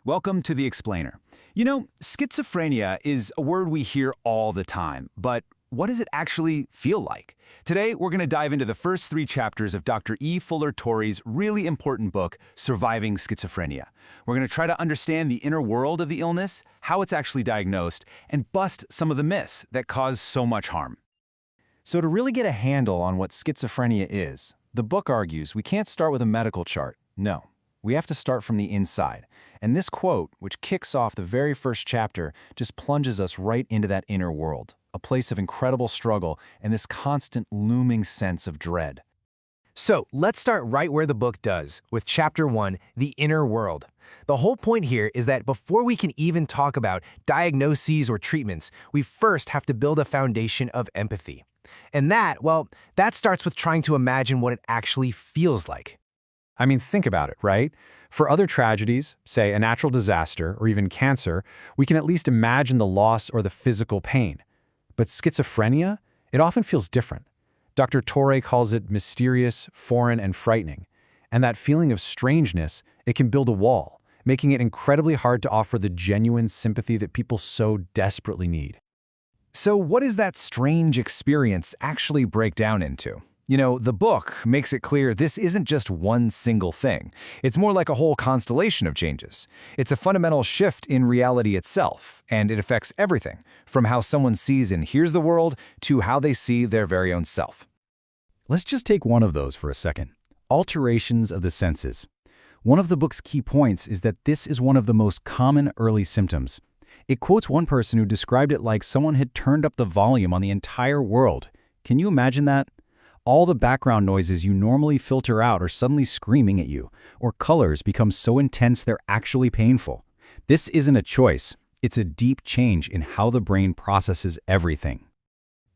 Welcome to The Explainer. You know, schizophrenia is a word we hear all the time, but what does it actually feel like? Today, we're going to dive into the first 3 chapters of Dr. E. Fuller Torrey's really important book, Surviving Schizophrenia. We're going to try to understand the inner world of the illness, how it's actually diagnosed, and bust some of the myths that cause so much harm. So to really get a handle on what schizophrenia is, the book argues we can't start with a medical chart. No, we have to start from the inside. And this quote, which kicks off the very first chapter, just plunges us right into that inner world, a place of incredible struggle and this constant looming sense of dread. So let's start right where the book does, with Chapter 1, The Inner World. The whole point here is that before we can even talk about diagnoses or treatments, we first have to build a foundation of empathy. And that starts with trying to imagine what it actually feels like. I mean, think about it, right? For other tragedies, say a natural disaster or even cancer, we can at least imagine the loss or the physical pain. But schizophrenia, it often feels different. Dr. Torrey calls it mysterious, foreign, and frightening. And that feeling of strangeness, it can build a wall, making it incredibly hard to offer the genuine sympathy that people so desperately need. So what does that strange experience actually break down into? You know, the book makes it clear this isn't just one single thing. It's more like a whole constellation of changes. It's a fundamental shift in reality itself, and it affects everything, from how someone sees and hears the world to how they see their very own self. Let's just take one of those for a second. Alterations of the senses. One of the book's key points is that this is one of the most common early symptoms. It quotes one person who described it like someone had turned up the volume on the entire world. Can you imagine that? All the background noises you normally filter out are suddenly screaming at you, or colors become so intense they're actually painful. This isn't a choice, it's a deep change in how the brain processes everything.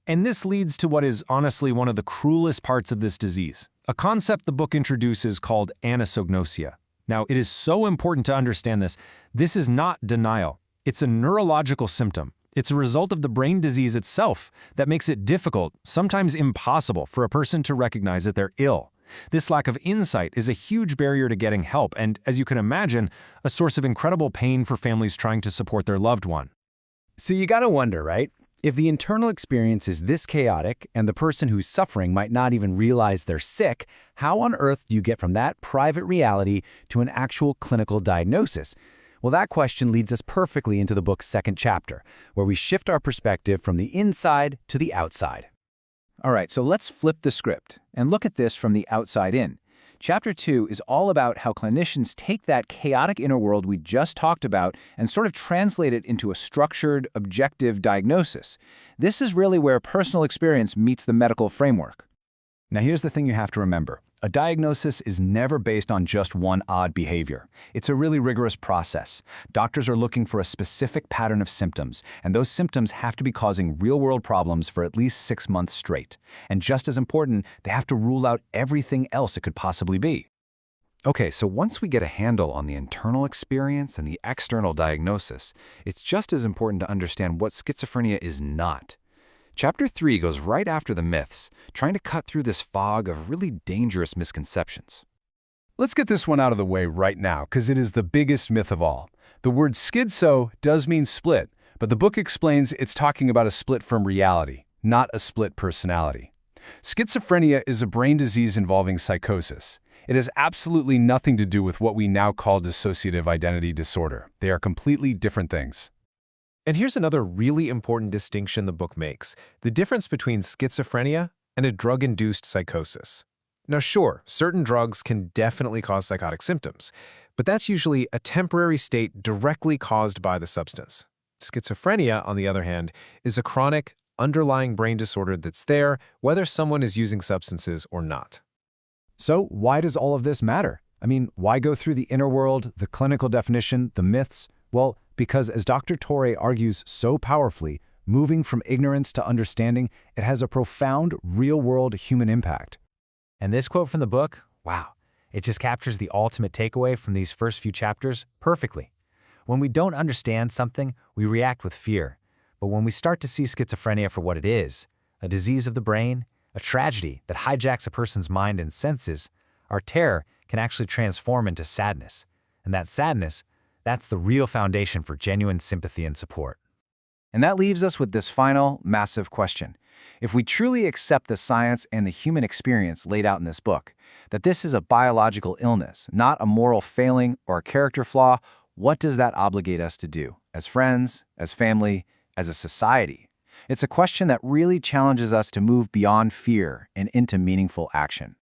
And this leads to what is honestly one of the cruelest parts of this disease, a concept the book introduces called anosognosia. Now, it is so important to understand this. This is not denial. It's a neurological symptom. It's a result of the brain disease itself that makes it difficult, sometimes impossible, for a person to recognize that they're ill. This lack of insight is a huge barrier to getting help and, as you can imagine, a source of incredible pain for families trying to support their loved one. So you gotta wonder, right? If the internal experience is this chaotic and the person who's suffering might not even realize they're sick, how on earth do you get from that private reality to an actual clinical diagnosis? Well, that question leads us perfectly into the book's second chapter, where we shift our perspective from the inside to the outside. All right, so let's flip the script and look at this from the outside in. Chapter 2 is all about how clinicians take that chaotic inner world we just talked about and sort of translate it into a structured, objective diagnosis. This is really where personal experience meets the medical framework. Now here's the thing you have to remember. A diagnosis is never based on just one odd behavior. It's a really rigorous process. Doctors are looking for a specific pattern of symptoms, and those symptoms have to be causing real-world problems for at least 6 months straight. And just as important, they have to rule out everything else it could possibly be. Okay, so once we get a handle on the internal experience and the external diagnosis, it's just as important to understand what schizophrenia is not. Chapter 3 goes right after the myths, trying to cut through this fog of really dangerous misconceptions. Let's get this one out of the way right now, because it is the biggest myth of all. The word schizo does mean split, but the book explains it's talking about a split from reality, not a split personality. Schizophrenia is a brain disease involving psychosis. It has absolutely nothing to do with what we now call dissociative identity disorder. They are completely different things. And here's another really important distinction the book makes: the difference between schizophrenia and a drug-induced psychosis. Now sure, certain drugs can definitely cause psychotic symptoms, but that's usually a temporary state directly caused by the substance. Schizophrenia, on the other hand, is a chronic, underlying brain disorder that's there whether someone is using substances or not. So why does all of this matter? I mean, why go through the inner world, the clinical definition, the myths? Well, because as Dr. Torrey argues so powerfully, moving from ignorance to understanding, it has a profound, real-world human impact. And this quote from the book, wow, it just captures the ultimate takeaway from these first few chapters perfectly. When we don't understand something, we react with fear. But when we start to see schizophrenia for what it is, a disease of the brain, a tragedy that hijacks a person's mind and senses, our terror can actually transform into sadness. And that sadness, That's the real foundation for genuine sympathy and support. And that leaves us with this final, massive question. If we truly accept the science and the human experience laid out in this book, that this is a biological illness, not a moral failing or a character flaw, what does that obligate us to do, as friends, as family, as a society? It's a question that really challenges us to move beyond fear and into meaningful action.